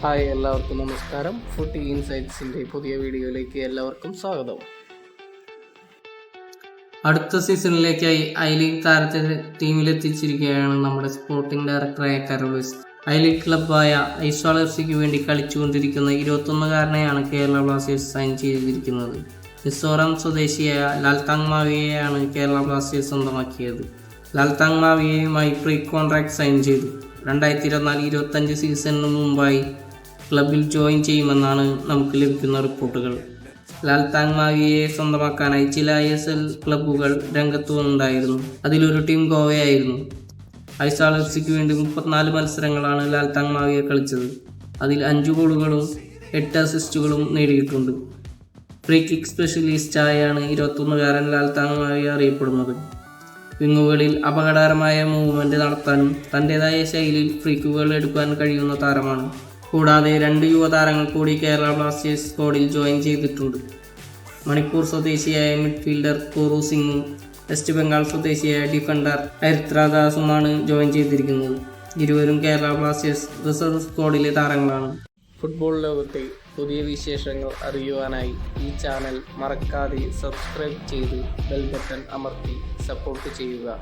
Hi, എല്ലാവർക്കും നമസ്കാരം. ഫുട്ടി ഇൻസൈറ്റ്സിൻ്റെ പുതിയ വീഡിയോയിലേക്ക് എല്ലാവർക്കും സ്വാഗതം. അടുത്ത സീസണിലേക്കായി ഐ ലീഗ് താരത്തെ ടീമിലെത്തിച്ചിരിക്കുകയാണ് നമ്മുടെ സ്പോർട്ടിംഗ് ഡയറക്ടറായ കരോളിസ്. ഐ ലീഗ് ക്ലബ്ബായ ഐസ്വാൾ എഫ്.സിക്ക് വേണ്ടി കളിച്ചുകൊണ്ടിരിക്കുന്ന 21-കാരനെയാണ് കേരള ബ്ലാസ്റ്റേഴ്സ് സൈൻ ചെയ്തിരിക്കുന്നത്. മിസോറാം സ്വദേശിയായ ലാൽതാങ് മാവിയെയാണ് കേരള ബ്ലാസ്റ്റേഴ്സ് സ്വന്തമാക്കിയത്. ലാൽതാങ് മാവിയയുമായി പ്രീ കോൺട്രാക്ട് സൈൻ ചെയ്തു. 2024-25 സീസണിന് മുമ്പായി ക്ലബിൽ ജോയിൻ ചെയ്യുമെന്നാണ് നമുക്ക് ലഭിക്കുന്ന റിപ്പോർട്ടുകൾ. ലാൽതാങ് മാവിയെ സ്വന്തമാക്കാനായി ചില ISL ക്ലബ്ബുകൾ രംഗത്ത് വന്നിട്ടുണ്ടായിരുന്നു. അതിലൊരു ടീം ഗോവയായിരുന്നു. ഐസ്വാൾ എഫ്.സിക്ക് വേണ്ടി 34 മത്സരങ്ങളാണ് ലാൽതാങ് മാവിയെ കളിച്ചത്. അതിൽ 5 ഗോളുകളും 8 അസിസ്റ്റുകളും നേടിയിട്ടുണ്ട്. ഫ്രീ കിക്ക് സ്പെഷ്യലിസ്റ്റായാണ് 21-കാരൻ ലാൽതാങ് മാവിയെ അറിയപ്പെടുന്നത്. വിങ്ങുകളിൽ അപകടകരമായ മൂവ്മെൻറ്റ് നടത്താനും തൻ്റേതായ ശൈലിയിൽ ഫ്രീക്കുകൾ എടുക്കാൻ കഴിയുന്ന താരമാണ്. കൂടാതെ 2 യുവതാരങ്ങൾ കൂടി കേരള ബ്ലാസ്റ്റേഴ്സ് സ്ക്വാഡിൽ ജോയിൻ ചെയ്തിട്ടുണ്ട്. മണിപ്പൂർ സ്വദേശിയായ മിഡ്ഫീൽഡർ കോറു സിംഗും വെസ്റ്റ് ബംഗാൾ സ്വദേശിയായ ഡിഫൻഡർ ഹരിത്ര ദാസുമാണ് ജോയിൻ ചെയ്തിരിക്കുന്നത്. ഇരുവരും കേരള ബ്ലാസ്റ്റേഴ്സ് റിസർവ് സ്ക്വാഡിലെ താരങ്ങളാണ്. ഫുട്ബോൾ ലോകത്തെ പുതിയ വിശേഷങ്ങൾ അറിയുവാനായി ഈ ചാനൽ മറക്കാതെ സബ്സ്ക്രൈബ് ചെയ്ത് ബെൽ ബട്ടൺ അമർത്തി സപ്പോർട്ട് ചെയ്യുക.